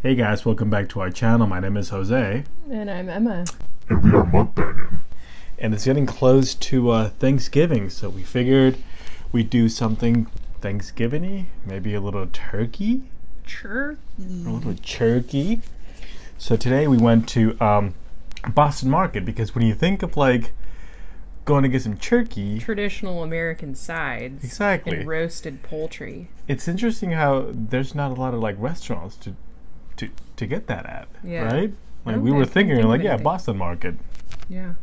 Hey guys, welcome back to our channel. My name is Jose. And I'm Emma. And we are mukbanging. And it's getting close to Thanksgiving, so we figured we'd do something Thanksgiving-y. Maybe a little turkey. Turkey. A little turkey. So today we went to Boston Market, because when you think of like going to get some turkey, Traditional American sides. Exactly. And roasted poultry. it's interesting how there's not a lot of like restaurants to get that at. Yeah. Right? I Like don't we were think- thinking, think of like, yeah, anything. Boston Market. Yeah.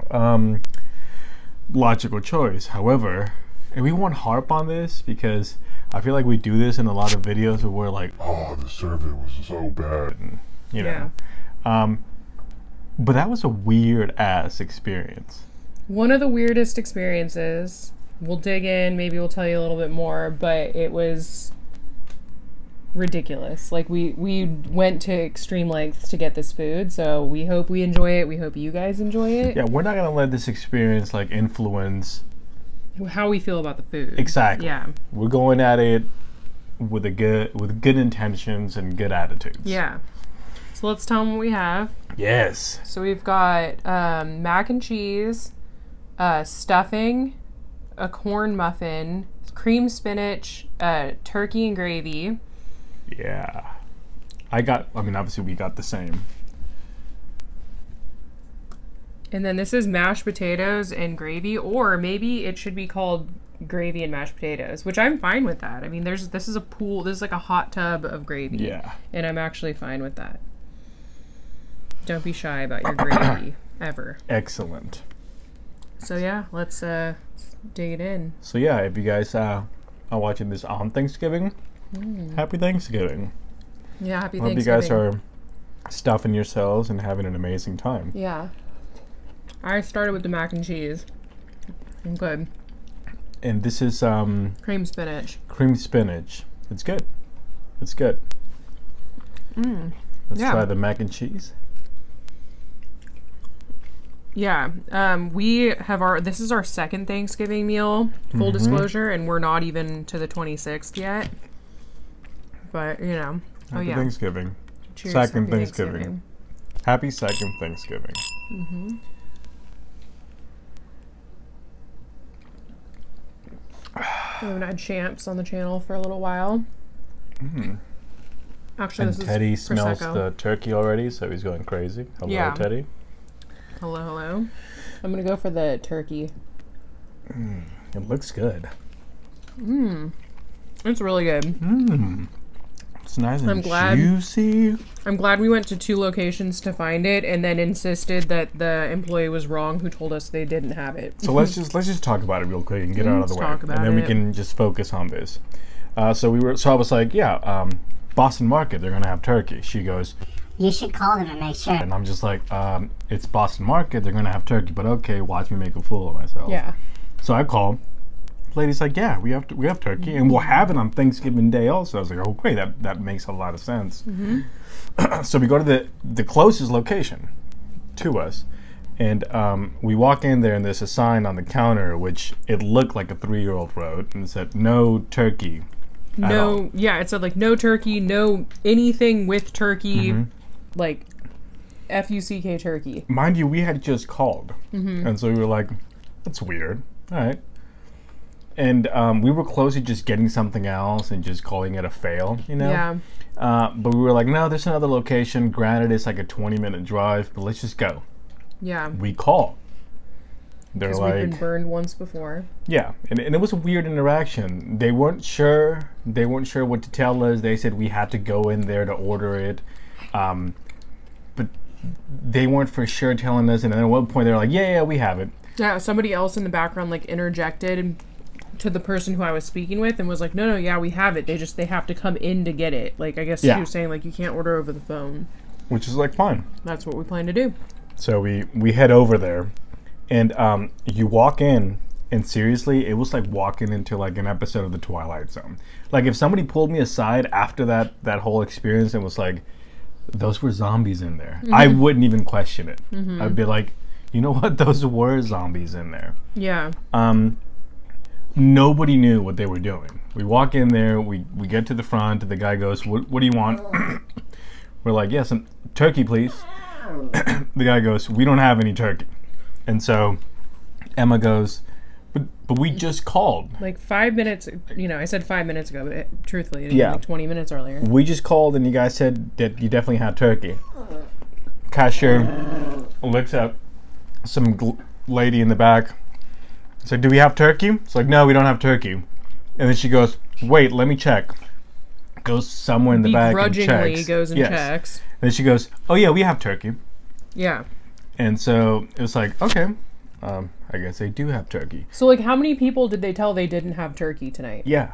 Logical choice. However, and we won't harp on this because I feel like we do this in a lot of videos where we're like, Oh, the service was so bad. you know. But that was a weird ass experience. One of the weirdest experiences. We'll dig in. Maybe we'll tell you a little bit more. But it was ridiculous. Like we went to extreme lengths to get this food. So we hope we enjoy it. We hope you guys enjoy it. Yeah, we're not gonna let this experience like influence. How we feel about the food. Exactly. Yeah. We're going at it with good intentions and good attitudes. Yeah. So let's tell them what we have. Yes. So we've got mac and cheese, stuffing, a corn muffin, cream spinach, turkey and gravy. Yeah. I mean, obviously we got the same. And then this is mashed potatoes and gravy, or maybe it should be called gravy and mashed potatoes, which I'm fine with that. I mean, this is a pool, this is like a hot tub of gravy. Yeah. And I'm actually fine with that. Don't be shy about your gravy, ever. Excellent. So yeah, let's dig it in. So yeah, if you guys are watching this on Thanksgiving, happy Thanksgiving. Yeah, happy Hope you Thanksgiving. guys are stuffing yourselves and having an amazing time. Yeah. I started with the mac and cheese. I'm good. And this is Cream spinach. cream spinach. It's good. It's good. Let's Yeah. try the mac and cheese. Yeah. We have this is our second Thanksgiving meal, full disclosure, and we're not even to the 26th yet. But, you know. Happy yeah. Thanksgiving. Cheers, Second happy Thanksgiving. Happy second Thanksgiving. We haven't had champs on the channel for a little while. Actually, And this Teddy is smells Prosecco. the turkey already, so he's going crazy. Hello, Yeah. Teddy. Hello, hello. I'm going to go for the turkey. It looks good. It's really good. It's nice and I'm glad- juicy. I'm glad we went to 2 locations to find it and then insisted that the employee was wrong who told us they didn't have it. So let's just talk about it real quick and get it out of the Let's way, talk about and then we it. can just focus on this. So I was like, yeah, Boston Market, they're gonna have turkey. She goes, You should call them and make sure. and I'm just like, it's Boston Market, they're gonna have turkey, but okay, watch me make a fool of myself. Yeah. So I call. Lady's like, yeah, we have turkey, and we'll have it on Thanksgiving Day also. I was like, oh great, that makes a lot of sense. So we go to the closest location to us, and we walk in there, and there's a sign on the counter which it looked like a 3-year-old wrote, and it said no turkey. at all. No, yeah, it said like no turkey, no anything with turkey, like FUCK turkey. Mind you, we had just called, and so we were like, that's weird. All right. And we were close to just getting something else and just calling it a fail, you know? Yeah. But we were like, no, there's another location. Granted, it's like a 20-minute drive, but let's just go. Yeah. We call. They're Because like, we've been burned once before. yeah. And it was a weird interaction. They weren't sure. They weren't sure what to tell us. They said we had to go in there to order it. But they weren't for sure telling us. And then at one point, they were like, yeah, we have it. Yeah, somebody else in the background like interjected to the person who I was speaking with and was like, no, yeah, we have it. They have to come in to get it. Like, I guess Yeah. she was saying like you can't order over the phone. Which is like, fine. That's what we plan to do. So we head over there, and you walk in, and seriously, it was like walking into like an episode of The Twilight Zone. Like if somebody pulled me aside after that whole experience and was like, those were zombies in there, I wouldn't even question it. I'd be like, you know what, those were zombies in there. Yeah. Nobody knew what they were doing. We walk in there, we get to the front, the guy goes, what do you want? we're like, yeah, some turkey, please. The guy goes, we don't have any turkey. And so Emma goes, but we just called. Like 5 minutes, I said 5 minutes ago, but truthfully, it Yeah. was like 20 minutes earlier. We just called and you guys said that you definitely had turkey. Cashier looks at some lady in the back. It's like, do we have turkey? It's like, no, we don't have turkey. And then she goes, wait, let me check. Goes somewhere in the back and Begrudgingly checks. goes and Yes. checks. And then she goes, oh yeah, we have turkey. Yeah. And so it was like, okay, I guess they do have turkey. So, like, how many people did they tell they didn't have turkey tonight? Yeah.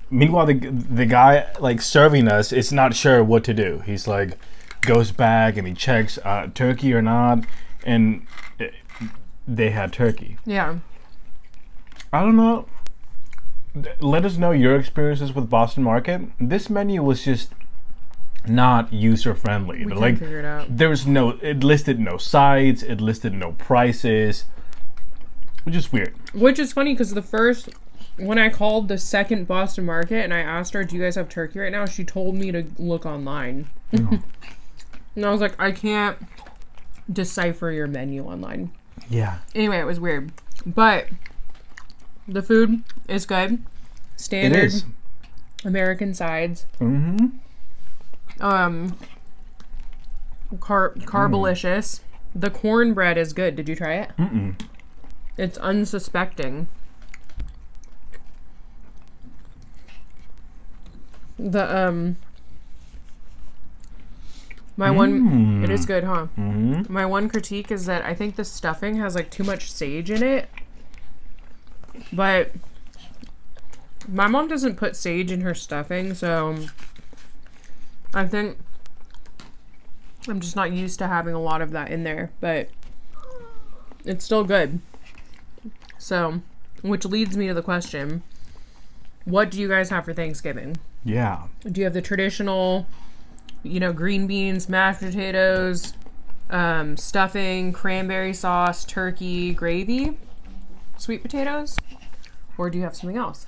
Meanwhile, the guy like serving us is not sure what to do. He's like, goes back and he checks turkey or not, and they had turkey. Yeah. I don't know. Let us know your experiences with Boston Market. This menu was just not user friendly. We couldn't figure it out. It listed no sides, it listed no prices, which is weird. Which is funny because when I called the second Boston Market and I asked her, do you guys have turkey right now? She told me to look online. Oh. And I was like, I can't decipher your menu online. Yeah. Anyway, it was weird. But the food is good. Standard It is. American sides. Mm-hmm. Carbolicious. The cornbread is good. Did you try it? Mm-mm. It's unsuspecting. The it is good, huh? Mm-hmm. My one critique is that I think the stuffing has like too much sage in it. But my mom doesn't put sage in her stuffing, so I think I'm just not used to having a lot of that in there, but it's still good. So, which leads me to the question, what do you guys have for Thanksgiving? Yeah. Do you have the traditional, green beans, mashed potatoes, stuffing, cranberry sauce, turkey, gravy, sweet potatoes? Or do you have something else?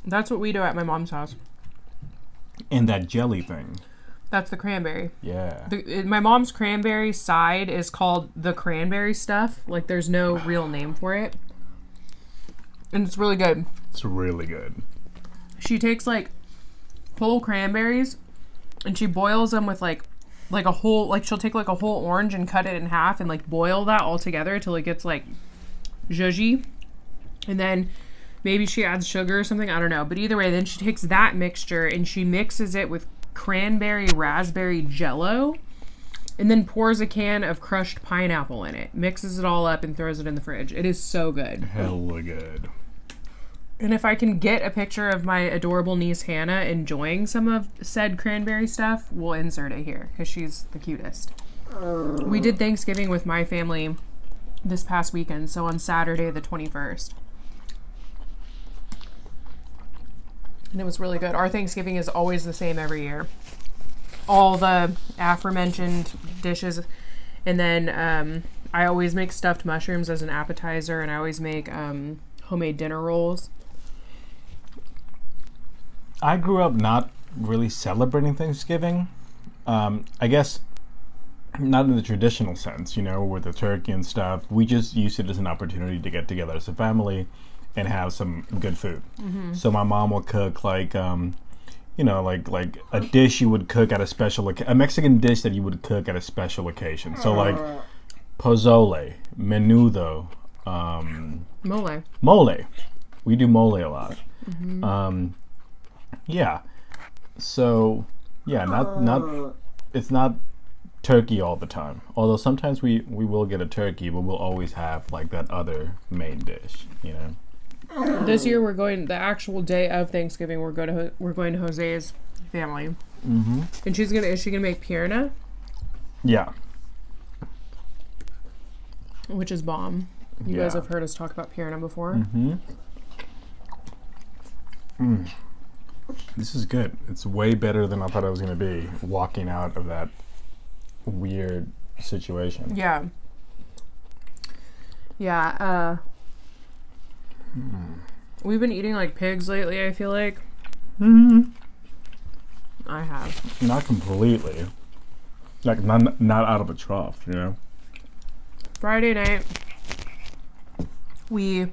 That's what we do at my mom's house. And that jelly thing. That's the cranberry. Yeah. My mom's cranberry side is called the cranberry stuff. Like, there's no real name for it. And it's really good. It's really good. She takes, like, whole cranberries and she boils them with, like a whole, like, she'll take, like, a whole orange and cut it in half and, like, boil that all together till it gets, like, zhuzhy. And then maybe she adds sugar or something. I don't know. But either way, then she takes that mixture and she mixes it with cranberry raspberry jello and then pours a can of crushed pineapple in it, mixes it all up and throws it in the fridge. It is so good. Hella good. And if I can get a picture of my adorable niece Hannah enjoying some of said cranberry stuff, we'll insert it here because she's the cutest. We did Thanksgiving with my family this past weekend, so on Saturday the 21st. And it was really good. Our Thanksgiving is always the same every year. All the aforementioned dishes. And then I always make stuffed mushrooms as an appetizer, and I always make homemade dinner rolls. I grew up not really celebrating Thanksgiving. I guess not in the traditional sense, with the turkey and stuff. We just used it as an opportunity to get together as a family and have some good food. Mm-hmm. So my mom will cook like a dish you would cook at a special a Mexican dish that you would cook at a special occasion. So like pozole, menudo, mole. We do mole a lot. Mm-hmm. Yeah. So yeah, not it's not turkey all the time. Although sometimes we will get a turkey, but we'll always have like that other main dish, This year we're going the actual day of Thanksgiving. We're going to Jose's family, Mm-hmm. and is she gonna make pierna, Yeah. which is bomb. You guys Yeah. have heard us talk about pierna before. Mm-hmm. This is good. It's way better than I thought it was going to be, walking out of that weird situation. Yeah. Yeah. We've been eating like pigs lately, I feel like. Mm-hmm. I have. Not completely. Like, not out of a trough, you know? Friday night, we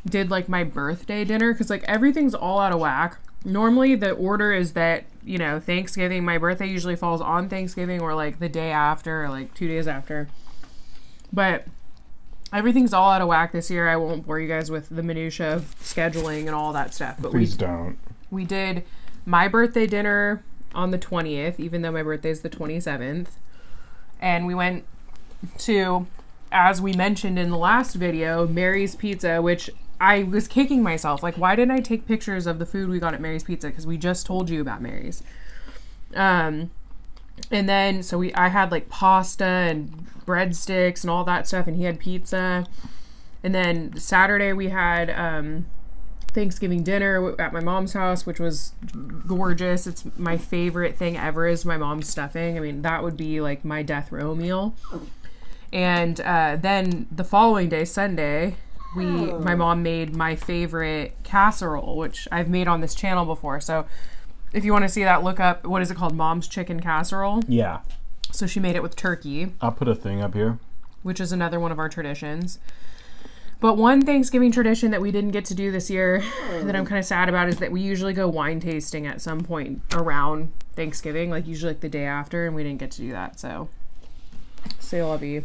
did like my birthday dinner because like everything's all out of whack. Normally the order is that, you know, Thanksgiving, my birthday usually falls on Thanksgiving or like the day after or like 2 days after. But everything's all out of whack this year. I won't bore you guys with the minutia of scheduling and all that stuff. But Please don't. We did my birthday dinner on the 20th, even though my birthday is the 27th. And we went to, as we mentioned in the last video, Mary's Pizza, which I was kicking myself. Like, why didn't I take pictures of the food we got at Mary's Pizza? Because we just told you about Mary's. And then, so I had like pasta and breadsticks and all that stuff, and he had pizza. And then Saturday we had Thanksgiving dinner at my mom's house, which was gorgeous. It's my favorite thing ever is my mom's stuffing. I mean, that would be like my death row meal. And then the following day, Sunday, my mom made my favorite casserole, which I've made on this channel before. So if you want to see that, look up, what is it called? Mom's Chicken Casserole. Yeah. So she made it with turkey. I'll put a thing up here. Which is another one of our traditions. But one Thanksgiving tradition that we didn't get to do this year that I'm kind of sad about is that we usually go wine tasting at some point around Thanksgiving, like usually like the day after, and we didn't get to do that. So, c'est la vie.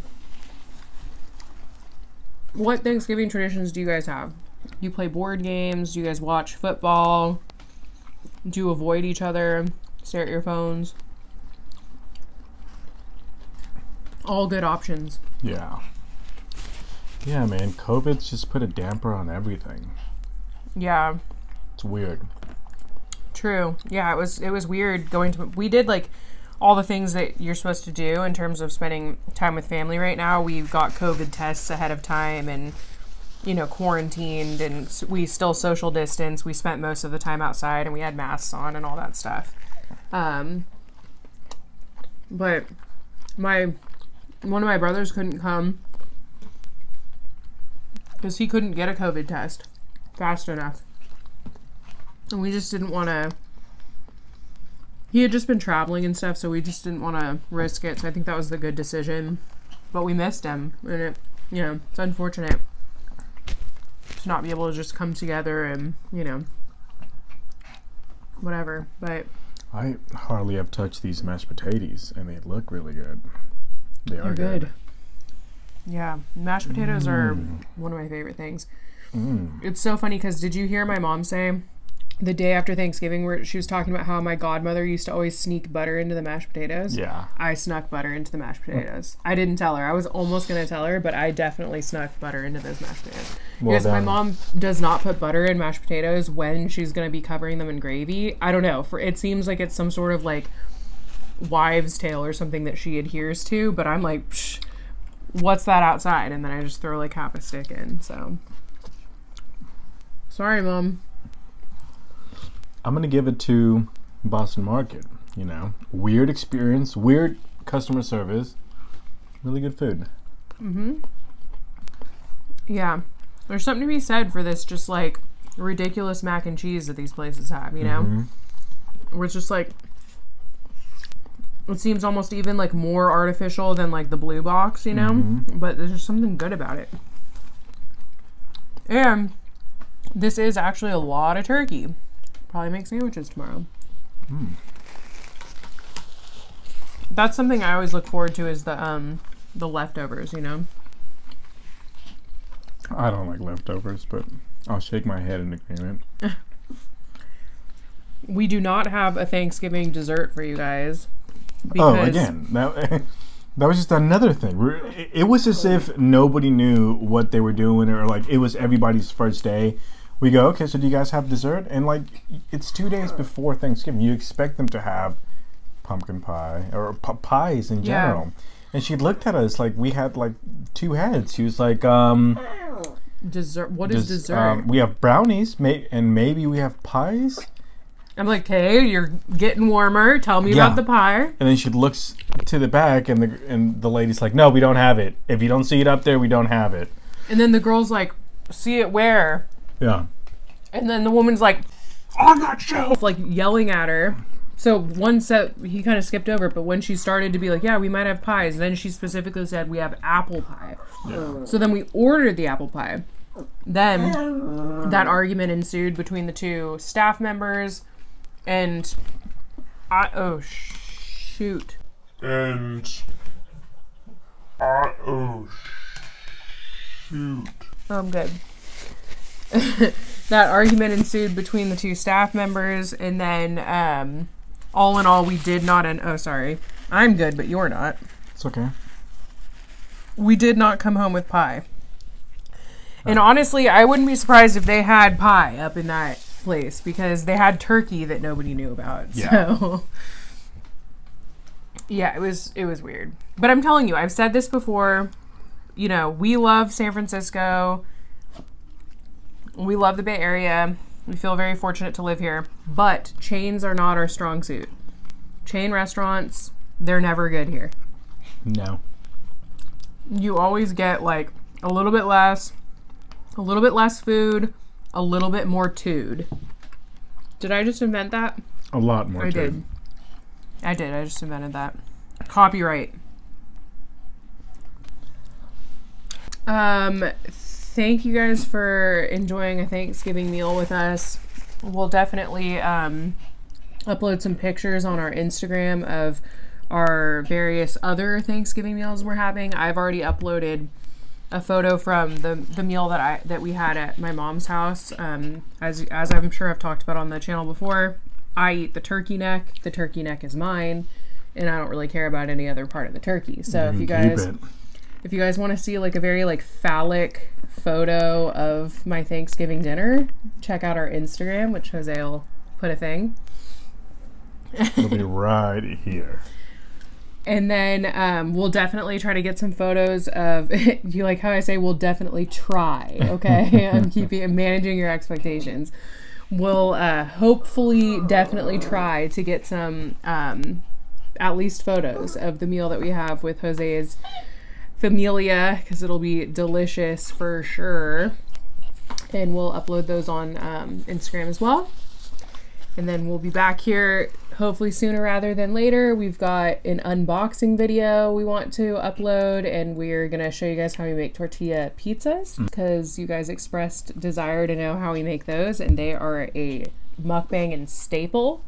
What Thanksgiving traditions do you guys have? Do you play board games? Do you guys watch football? Do you avoid each other? Stare at your phones? All good options. Yeah. Yeah, man. COVID's just put a damper on everything. Yeah. It's weird. True. Yeah, it was weird going to... We did, like, all the things that you're supposed to do in terms of spending time with family right now. We've got COVID tests ahead of time and, you know, quarantined, and we still social distance. We spent most of the time outside, and we had masks on and all that stuff. But one of my brothers couldn't come because he couldn't get a COVID test fast enough. And we just didn't want to... He had just been traveling and stuff, so we just didn't want to risk it. So I think that was the good decision. But we missed him. And it, you know, it's unfortunate to not be able to just come together and, you know, whatever. But I hardly have touched these mashed potatoes, and they look really good. They're good. Yeah, mashed potatoes are one of my favorite things. It's so funny because did you hear my mom say the day after Thanksgiving where she was talking about how my godmother used to always sneak butter into the mashed potatoes? Yeah. I snuck butter into the mashed potatoes. I didn't tell her. I was almost going to tell her, but I definitely snuck butter into those mashed potatoes. Well, because my mom does not put butter in mashed potatoes when she's going to be covering them in gravy. I don't know. It seems like it's some sort of like wives' tale or something that she adheres to, but I'm like, psh, what's that outside? And then I just throw like half a stick in. So sorry, Mom. I'm gonna give it to Boston Market. You know, weird experience, weird customer service, really good food. Yeah, there's something to be said for this just like ridiculous mac and cheese that these places have, you know, where it's just like, it seems almost even like more artificial than like the blue box, you know, but there's just something good about it. And this is actually a lot of turkey. Probably make sandwiches tomorrow. That's something I always look forward to is the leftovers, you know. I don't like leftovers, but I'll shake my head in agreement. We do not have a Thanksgiving dessert for you guys. Oh, again, that was just another thing. It was as if nobody knew what they were doing, or like it was everybody's first day. We go, okay, so do you guys have dessert? And like, it's 2 days before Thanksgiving. You expect them to have pumpkin pie or pies in general. Yeah. And she looked at us like we had like two heads. She was like, dessert? What is dessert? We have brownies, and maybe we have pies. I'm like, hey, you're getting warmer. Tell me about the pie. And then she looks to the back, and the lady's like, no, we don't have it. If you don't see it up there, we don't have it. And then the girl's like, see it where? Yeah. And then the woman's like, on that shelf, like yelling at her. So one set, he kind of skipped over, but when she started to be like, yeah, we might have pies, then she specifically said we have apple pie. Yeah. So then we ordered the apple pie. Then that argument ensued between the two staff members, and oh shoot. Oh shoot. Oh, I'm good. That argument ensued between the two staff members, and then all in all, we did not. Oh, sorry, I'm good, but you're not. It's okay. We did not come home with pie. And honestly, I wouldn't be surprised if they had pie up in that place, because they had turkey that nobody knew about. Yeah. So yeah, it was weird. But I'm telling you, I've said this before. You know, we love San Francisco. We love the Bay Area. We feel very fortunate to live here. But chains are not our strong suit. Chain restaurants, they're never good here. No. You always get like a little bit less food, a little bit more tood. Did I just invent that? A lot more. I did. I just invented that. Copyright. Thank you guys for enjoying a Thanksgiving meal with us. We'll definitely upload some pictures on our Instagram of our various other Thanksgiving meals we're having. I've already uploaded a photo from the meal that we had at my mom's house. As I'm sure I've talked about on the channel before, I eat the turkey neck. The turkey neck is mine, and I don't really care about any other part of the turkey. So if you guys want to see like a very like phallic photo of my Thanksgiving dinner, check out our Instagram, which Jose will put a thing. It'll be right here. And then we'll definitely try to get some photos of you. Like how I say, we'll definitely try. Okay, I'm managing your expectations. We'll hopefully definitely try to get some at least photos of the meal that we have with Jose's familia, because it'll be delicious for sure. And we'll upload those on Instagram as well. And then we'll be back here hopefully sooner rather than later. We've got an unboxing video we want to upload, and we're going to show you guys how we make tortilla pizzas, because you guys expressed desire to know how we make those, and they are a mukbang and staple.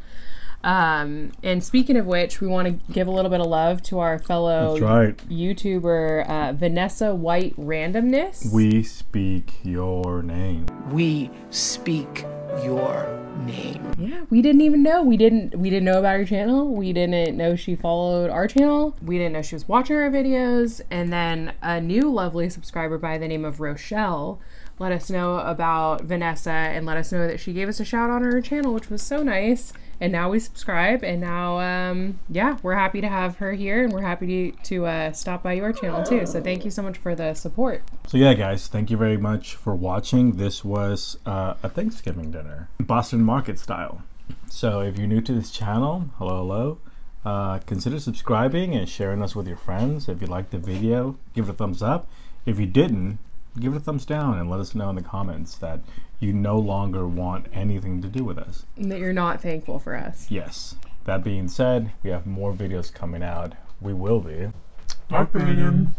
And speaking of which, we want to give a little bit of love to our fellow YouTuber, Vanessa White Randomness. We speak your name. We speak your name. Yeah, we didn't even know. We didn't know about her channel. We didn't know she followed our channel. We didn't know she was watching our videos. And then a new lovely subscriber by the name of Rochelle let us know about Vanessa and let us know that she gave us a shout out on her channel, which was so nice. And now we subscribe, and now yeah, we're happy to have her here, and we're happy to stop by your channel too. So thank you so much for the support. So yeah, guys, thank you very much for watching. This was a Thanksgiving dinner, Boston Market style. So if you're new to this channel, hello. Consider subscribing and sharing us with your friends. If you liked the video, give it a thumbs up. If you didn't, give it a thumbs down and let us know in the comments that you no longer want anything to do with us. And that you're not thankful for us. Yes. That being said, we have more videos coming out. We will be. Mukbanging.